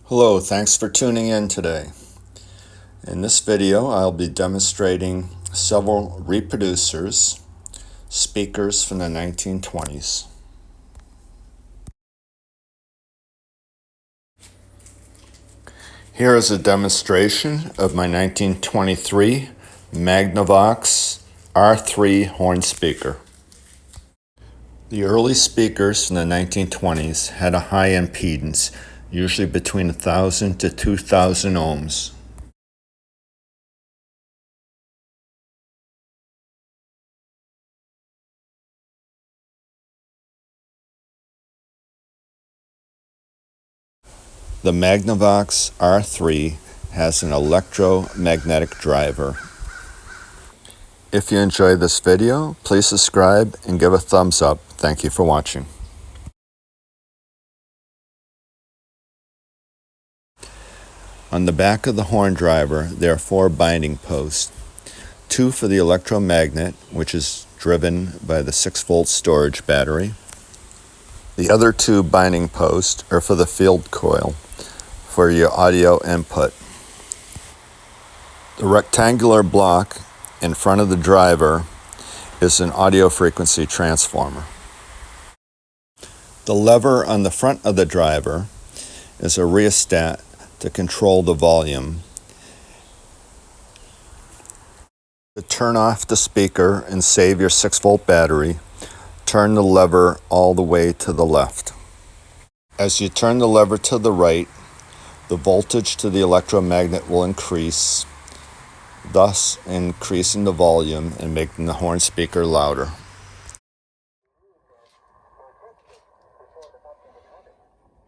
Hello, thanks for tuning in today. In this video, I'll be demonstrating several reproducers, speakers from the 1920s. Here is a demonstration of my 1923 Magnavox R3 horn speaker. The early speakers from the 1920s had a high impedance, usually between 1,000 to 2,000 ohms. The Magnavox R3 has an electromagnetic driver. If you enjoyed this video, please subscribe and give a thumbs up. Thank you for watching. On the back of the horn driver, there are 4 binding posts. 2 for the electromagnet, which is driven by the 6-volt storage battery. The other 2 binding posts are for the field coil, for your audio input. The rectangular block in front of the driver is an audio frequency transformer. The lever on the front of the driver is a rheostat to control the volume. To turn off the speaker and save your 6-volt battery, turn the lever all the way to the left. As you turn the lever to the right, the voltage to the electromagnet will increase, thus increasing the volume and making the horn speaker louder.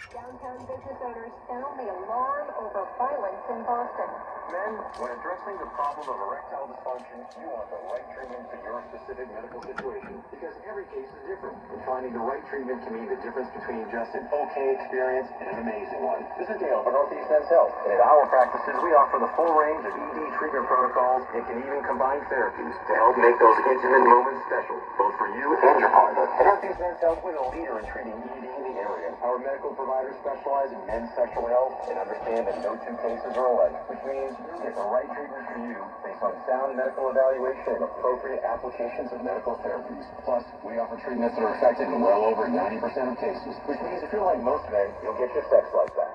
Downtown business owners sound the alarm over violence in Boston. Men, when addressing the problem of erectile dysfunction, you want the right treatment for your specific medical situation, because every case is different, and finding the right treatment can mean the difference between just an okay experience and an amazing one. This is Dale for Northeast Men's Health, and at our practices, we offer the full range of ED treatment protocols and can even combine therapies to help make those intimate moments special, both for you and your partner. At Northeast Men's Health, we're the leader in treating ED in the area. Our medical providers specialize in men's sexual health and understand that no 2 cases are alike, which means you get the right treatment for you based on sound medical evaluation and appropriate applications of medical therapies. Plus, we offer treatments that are effective in well over 90% of cases, which means if you're like most men, you'll get your sex life back.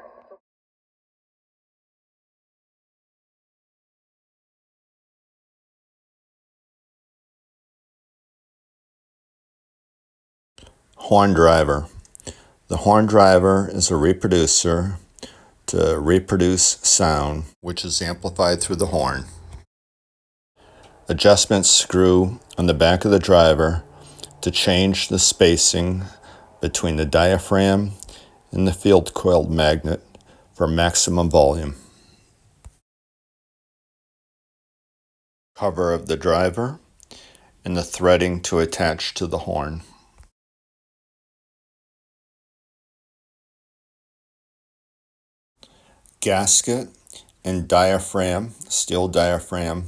Horn driver. The horn driver is a reproducer to reproduce sound, which is amplified through the horn. Adjustment screw on the back of the driver to change the spacing between the diaphragm and the field coiled magnet for maximum volume. Cover of the driver and the threading to attach to the horn. Gasket and diaphragm, steel diaphragm,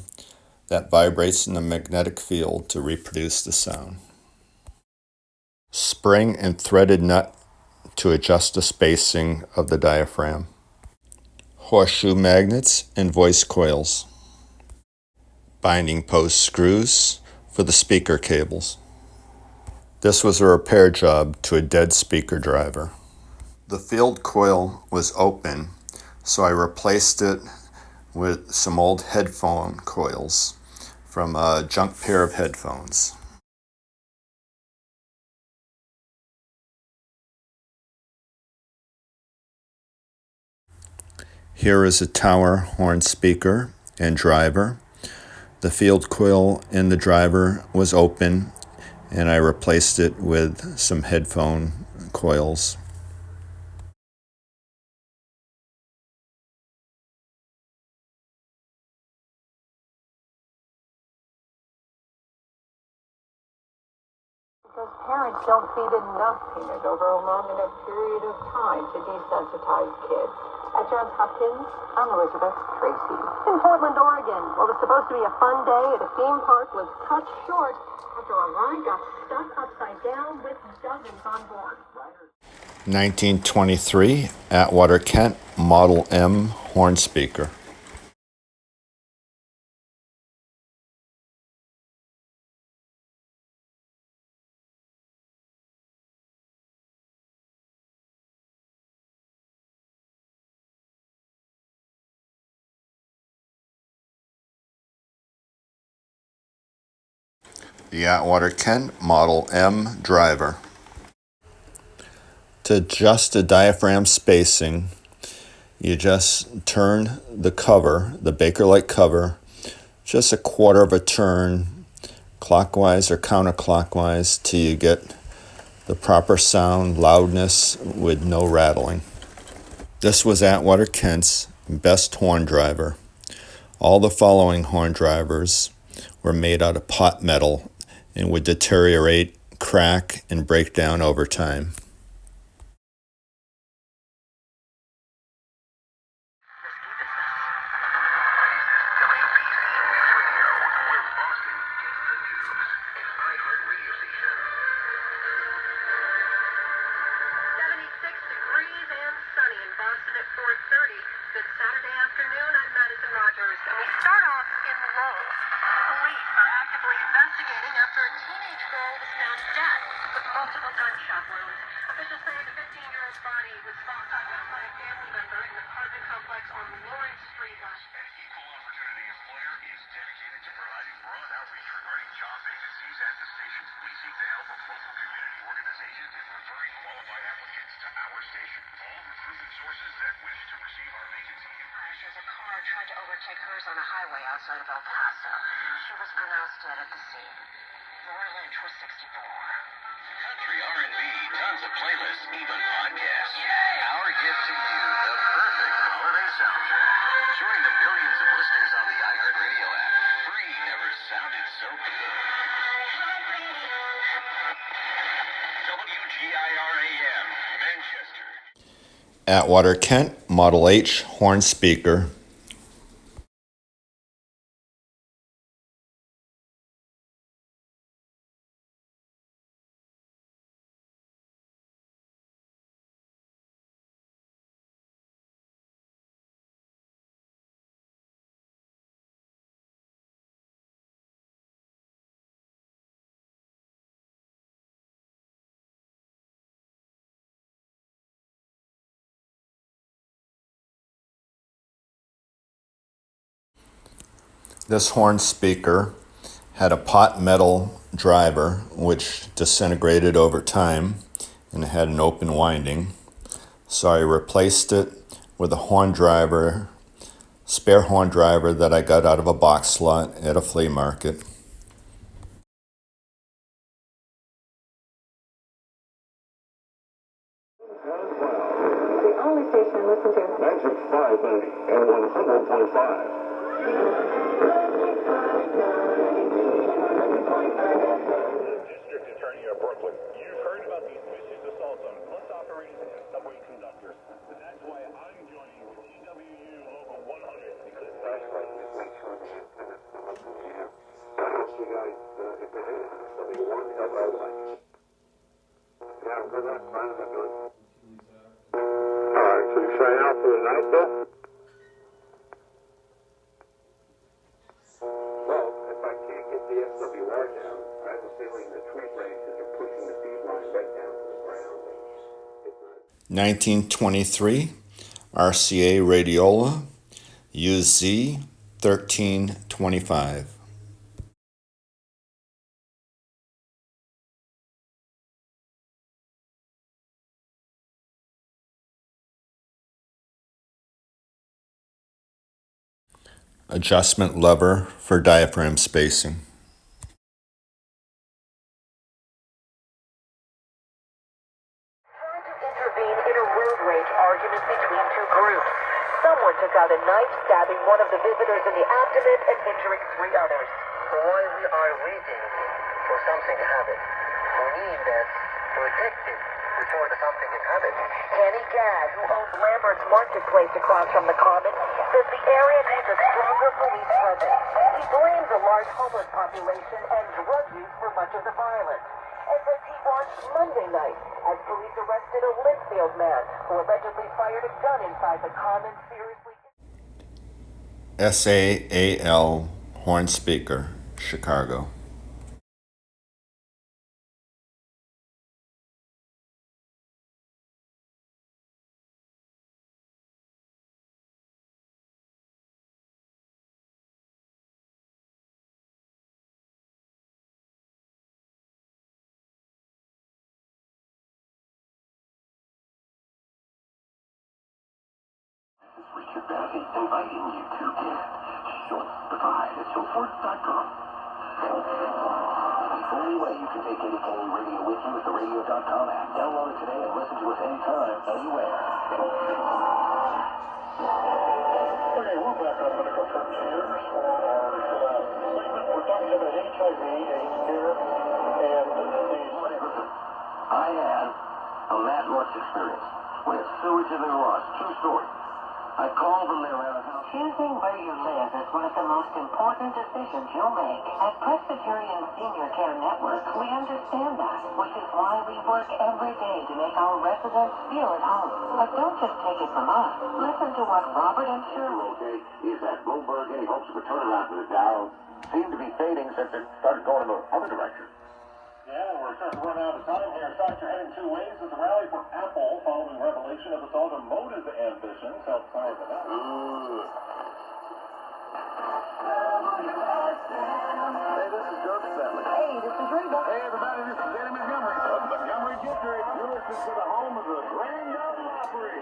that vibrates in the magnetic field to reproduce the sound. Spring and threaded nut to adjust the spacing of the diaphragm. Horseshoe magnets and voice coils. Binding post screws for the speaker cables. This was a repair job to a dead speaker driver. The field coil was open, so I replaced it with some old headphone coils from a junk pair of headphones. Here is a tower horn speaker and driver. The field coil in the driver was open, and I replaced it with some headphone coils. Because parents don't feed enough peanut over a long enough period of time to desensitize kids. At Johns Hopkins, I'm Elizabeth Tracy. In Portland, Oregon, what was supposed to be a fun day at a theme park was cut short after a line got stuck upside down with dozens on board. 1923, Atwater, Kent, Model M horn speaker. The Atwater Kent Model M driver. To adjust the diaphragm spacing, you just turn the cover, the Bakelite cover, just a quarter of a turn, clockwise or counterclockwise, till you get the proper sound, loudness, with no rattling. This was Atwater Kent's best horn driver. All the following horn drivers were made out of pot metal and would deteriorate, crack, and break down over time. Good Saturday afternoon, I'm Madison Rogers, and we start off in Lowell. Police are actively investigating after a teenage girl was found dead with multiple gunshot wounds. Officials say the 15-year-old body was found by a family member in the apartment complex on Lawrence Street last year. An equal opportunity employer is dedicated to providing broad outreach regarding job vacancies at the station. We seek the help of local community organizations in referring qualified applicants to our station. All recruitment sources that wish to receive our vacancy information. There's a car tried to overtake hers on a highway outside of El Paso. She was pronounced dead at the scene. Laura Lynch was 64. Country R&B, tons of playlists, even podcasts. Our gift to you, the perfect holiday soundtrack. Join the millions of listeners on the iHeartRadio app. Free never sounded so good. WGIR-AM, Manchester. Atwater Kent Model H horn speaker. This horn speaker had a pot metal driver which disintegrated over time and it had an open winding. So I replaced it with a horn driver, spare horn driver that I got out of a box slot at a flea market. The only station I listen to. Magic 590 and 100.5. District Attorney of Brooklyn, you've heard about these vicious assaults on bus operators and subway conductors. And that's why I'm joining TWU Local 100 because that's right. Make sure that you guys, if there is something you want to help out with. Yeah, good luck. Fine, I'm doing. All right, so you sign out for the night, though? Well, if I can't get the SWR down, I have a feeling the tree branches are pushing the feed line right down to the ground. 1923 RCA Radiola UZ 1325. Adjustment lever for diaphragm spacing. Tried to intervene in a road rage argument between two groups. Someone took out a knife, stabbing one of the visitors in the abdomen and injuring three others. Why we are waiting for something to happen? We need that protected before the something can happen. Kenny Gadd, who owns Lambert's Marketplace across from the Common, says the area needs a stronger police presence. He blames a large homeless population and drug use for much of the violence. SOT launched Monday night as police arrested a Litchfield man who allegedly fired a gun inside the common seriously... SAAL horn speaker, Chicago. Richard Bassey inviting you to get short the ride at shortforce.com. The only way you can take Eddie Kane Radio with you is the radio.com app. Download it today and listen to us anytime, anywhere. Okay, we're back on Medical Frontiers for our last segment. We're talking about HIV, AIDS care, and the... I had a mad rush experience with sewage in the garage. True story. I called them, they were at a house. Choosing where you live is one of the most important decisions you'll make. At Presbyterian Senior Care Network, we understand that, which is why we work every day to make our residents feel at home. But don't just take it from us. Listen to what Robert and Shirley... Okay, is that Bloomberg any hopes of a turnaround for the Dow? Seem to be fading since it started going in the other direction. Yeah, we're starting to run out of time here. Stocks are heading two ways. There's a rally for Apple following revelation of its automotive ambitions outside the house. Hey, this is Dirk Bentley. Hey, this is Reba. Hey, everybody, this is Eddie Montgomery of Montgomery District. You're listening to the home of the Grand Ole Opry.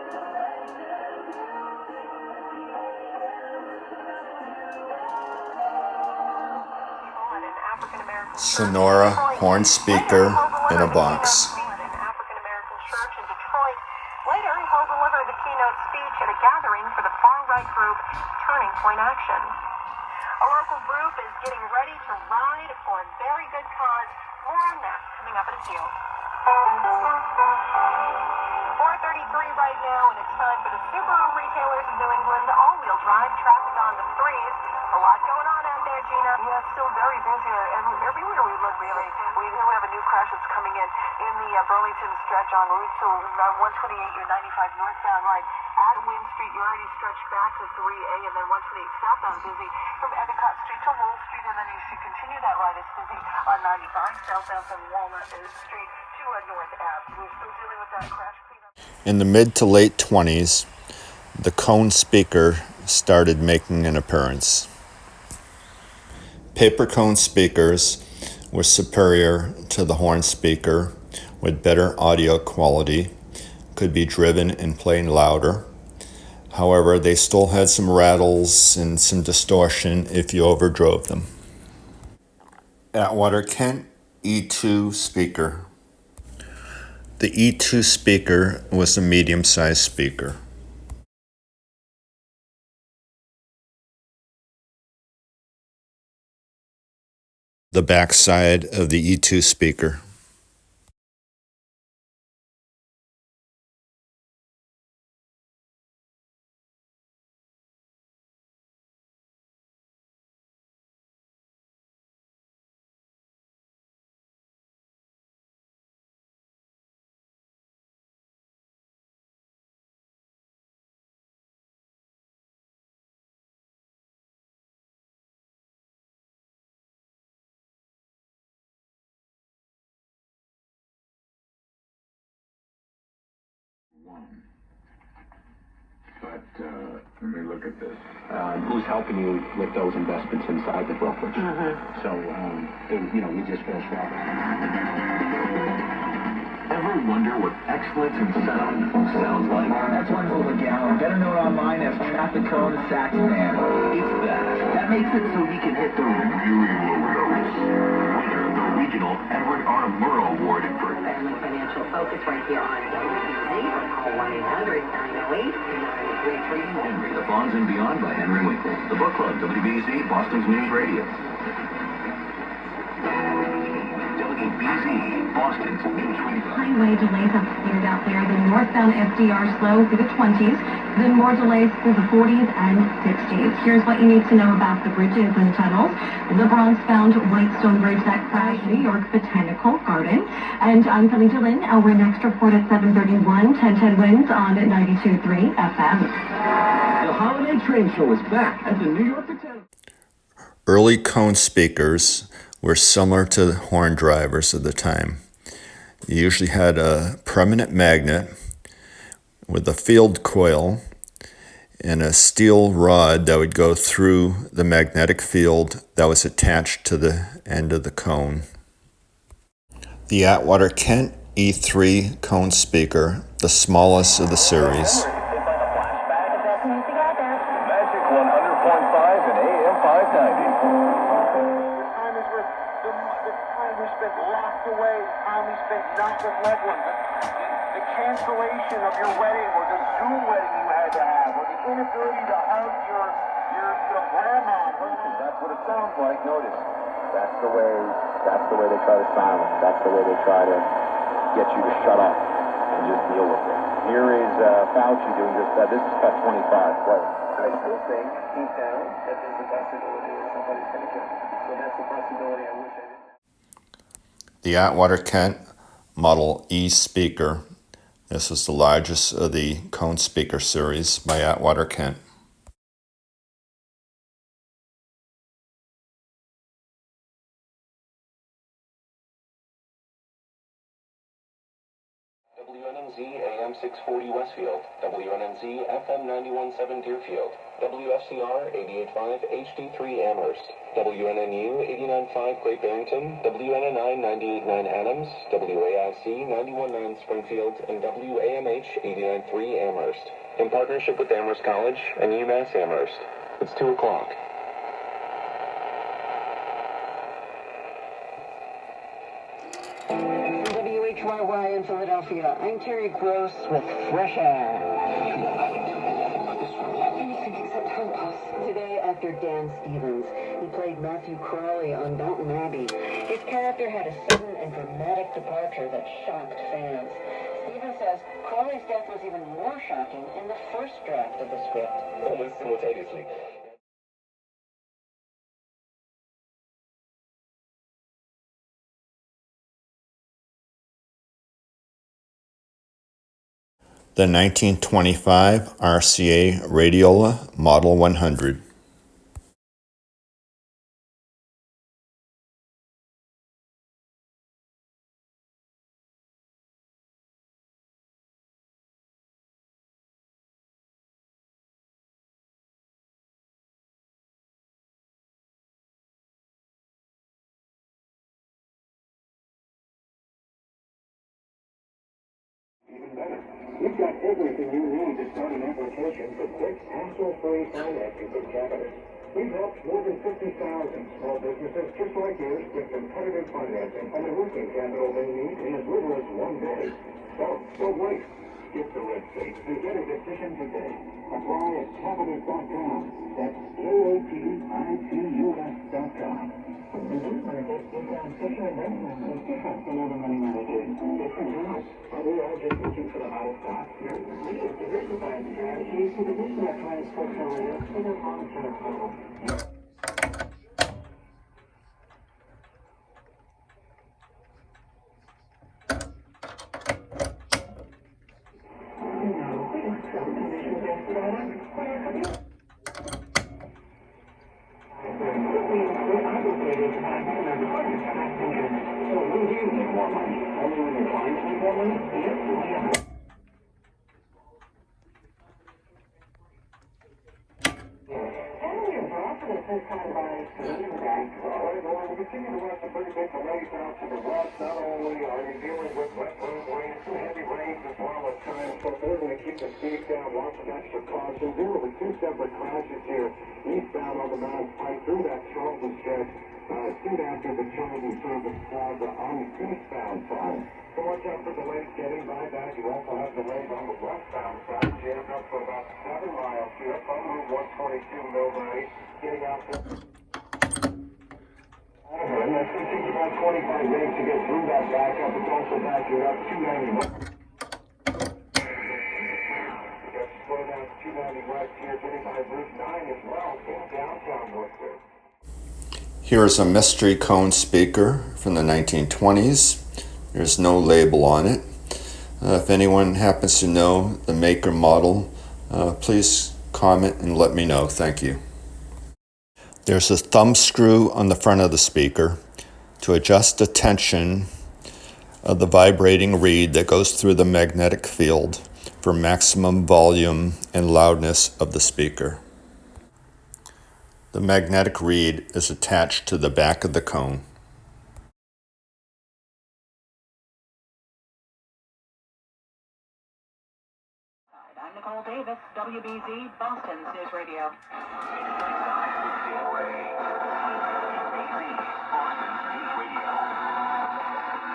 Sonora horn speaker in a box. An African-American church in Detroit. Later, he'll deliver the keynote speech at a gathering for the far-right group Turning Point Action. A local group is getting ready to ride for a very good cause. More on that coming up in a few. 4:33 right now, and it's time for the Subaru retailers of New England all-wheel drive traffic on the threes. A lot going on out there, Gina. Yeah, it's still very busy, and everywhere we look, really. We do have a new crash that's coming in the Burlington stretch on Route 2, 128, your 95 northbound line. At Wynn Street, you're already stretched back to 3A, and then 128 southbound busy from Endicott Street to Lowell Street, and then you should continue that ride. It's busy on 95 southbound from Walnut Street to North Ave. We're still dealing with that crash cleanup. In the mid to late 20s, the cone speaker started making an appearance. Paper cone speakers were superior to the horn speaker with better audio quality, could be driven and played louder. However, they still had some rattles and some distortion if you overdrove them. Atwater Kent E2 speaker. The E2 speaker was a medium-sized speaker. The backside of the E2 speaker. But let me look at this. Who's helping you with those investments inside the brokerage? So, we just finished that. Ever wonder what excellence in sound sounds like? That's one hell of a gallon. Better known online as Traffic Cone Sax Man. It's that. That makes it so he can hit the Really low notes. Winner of the regional Edward R. Murrow Award for Family Financial Focus right here on WBZ. Call 1-800-908-9333. Henry, The Bonds and Beyond by Henry Winkle. The Book Club, WBZ, Boston's News Radio. WBZ, Boston's News 25. Highway delays have cleared out there. The northbound FDR slow through the 20s, then more delays through the 40s and 60s. Here's what you need to know about the bridges and tunnels. The Bronx-bound Whitestone Bridge that crashed New York Botanical Garden. And I'm coming to Lynn. Our next report at 7:31. 1010 wins on 92.3 FM. The holiday train show is back at the New York Botanical. Early cone speakers were similar to the horn drivers of the time. You usually had a permanent magnet with a field coil and a steel rod that would go through the magnetic field that was attached to the end of the cone. The Atwater Kent E3 cone speaker, the smallest of the series. Magic 100.5 and AM 590. Time is worth the time we spent locked away, the time we spent not with loved ones, the cancellation of your wedding or the Zoom wedding you had to have, or the inability to hug your grandma. That's what it sounds like. Notice. That's the way they try to silence. That's the way they try to get you to shut up and just deal with it. Here is Fauci doing just that. This is cut 25. Play. I still think deep down that there's a possibility that somebody's going to kill me. So that's the possibility I wish I didn't have. The Atwater Kent Model E speaker. This is the largest of the cone speaker series by Atwater Kent. WNNZ AM 640 Westfield, WNNZ FM 91.7 Deerfield, WFCR 88.5 HD3 Amherst, WNNU 89.5 Great Barrington, WNNI 98.9 Adams, WAIC 91.9 Springfield, and WAMH 89.3 Amherst. In partnership with Amherst College and UMass Amherst. It's 2 o'clock. WHYY in Philadelphia. I'm Terry Gross with Fresh Air. Anything except Holocaust. Today, actor Dan Stevens. He played Matthew Crawley on Downton Abbey. His character had a sudden and dramatic departure that shocked fans. Stevens says Crawley's death was even more shocking in the first draft of the script. Almost simultaneously. The 1925 RCA Radiola Model 100. Even better. You've got everything you need to start an application for quick, hassle-free financing from Capital. We've helped more than 50,000 small businesses just like yours with competitive financing and the working capital they need in as little as 1 day. So, don't wait. Skip the red tape and get a decision today. Apply at Capital.com. That's KAPITUS.com. Reduced benefits, discount, social investment is different than other money managers. Different rules. Are we all just looking for the hottest stock? No. We have diversified strategies to position our clients' portfolio in a long-term goal. Eastbound on the Mount Pike through that Charlton stretch, soon after the Charlton Service Plaza on the eastbound side. So watch out for delays getting by that. You also have delays on the westbound side, jammed up for about 7 miles here from Route 122 Millbury, getting out to... And that should take about 25 minutes to get through that backup. It's also backing up 290 West. Got slow down 290 West here, getting by Route 9 as well in downtown Northfield. Here is a mystery cone speaker from the 1920s. There's no label on it. If anyone happens to know the make or model, please comment and let me know. Thank you. There's a thumb screw on the front of the speaker to adjust the tension of the vibrating reed that goes through the magnetic field for maximum volume and loudness of the speaker. The magnetic reed is attached to the back of the cone. Davis, WBZ, Boston's News Radio.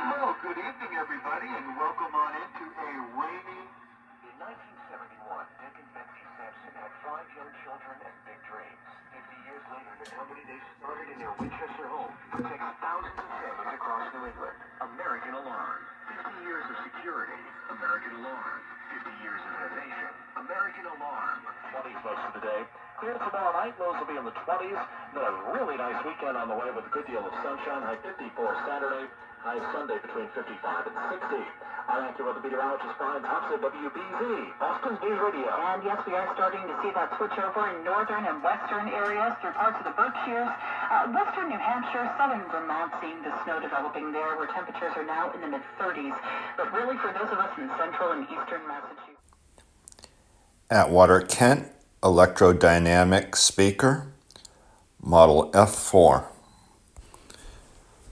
Well, good evening, everybody, and welcome on into a rainy... In 1971, Dick and Betsy Sampson had 5 young children and big dreams. 50 years later, the company they started in their Winchester home protects thousands of families across New England. American Alarm. 50 years of security. American Alarm. 50 years of innovation. American Alarm. 20s most of the day. Clear tomorrow night. Lows will be in the 20s. Then a really nice weekend on the way with a good deal of sunshine. High 54 Saturday. High Sunday between 55 and 60. I'm AccuWeather meteorologist Brian Thompson, WBZ, Boston's News Radio. And yes, we are starting to see that switch over in northern and western areas through parts of the Berkshires. Western New Hampshire, southern Vermont, seeing the snow developing there, where temperatures are now in the mid-30s. But really, for those of us in central and eastern Massachusetts. Atwater Kent electrodynamic speaker, model F4.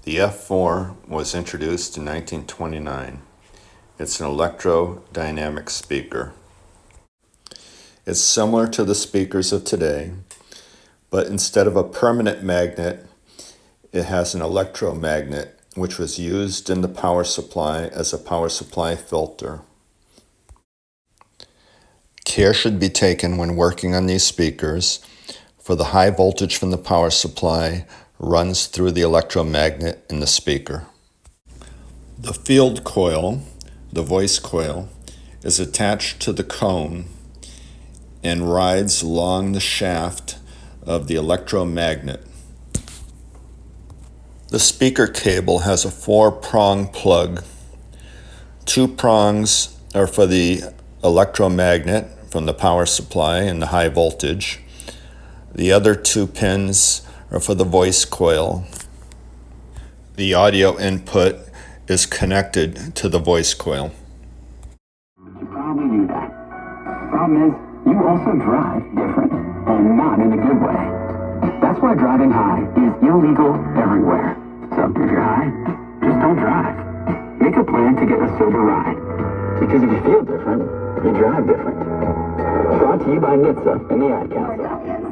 The F4 was introduced in 1929. It's an electrodynamic speaker. It's similar to the speakers of today, but instead of a permanent magnet, it has an electromagnet, which was used in the power supply as a power supply filter. Care should be taken when working on these speakers, for the high voltage from the power supply runs through the electromagnet in the speaker. The field coil, the voice coil, is attached to the cone and rides along the shaft of the electromagnet. The speaker cable has a 4-prong plug. 2 prongs are for the electromagnet from the power supply and the high voltage. The other 2 pins are for the voice coil. The audio input is connected to the voice coil. You probably knew that. Problem is, you also drive different, and not in a good way. That's why driving high is illegal everywhere. So if you're high, just don't drive. Make a plan to get a sober ride. Because if you feel different, you drive different. Brought to you by NHTSA and the Ad Council.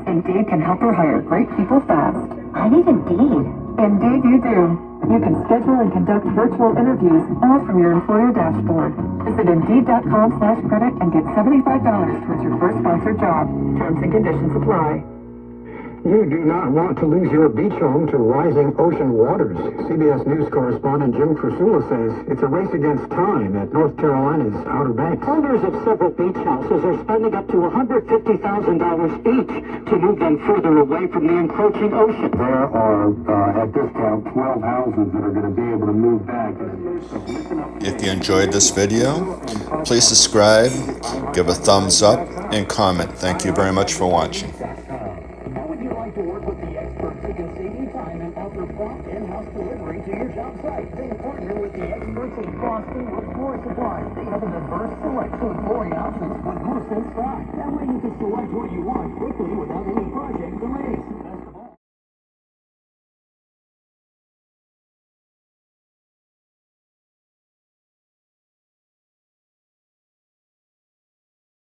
Indeed can help her hire great people fast. I need Indeed. Indeed you do. You can schedule and conduct virtual interviews all from your employer dashboard. Visit Indeed.com/credit and get $75 towards your first sponsored job. Terms and conditions apply. You do not want to lose your beach home to rising ocean waters. CBS News correspondent Jim Krasula says it's a race against time at North Carolina's Outer Banks. Owners of several beach houses are spending up to $150,000 each to move them further away from the encroaching ocean. There are, at this count, 12 houses that are going to be able to move back. If you enjoyed this video, please subscribe, give a thumbs up, and comment. Thank you very much for watching. How would you like to work with the experts who can save you time and offer prompt in-house delivery to your job site? They partner with the experts in Boston with Floor Supply. They have a diverse selection of flooring options with most in stock. That way you can select what you want quickly without any project.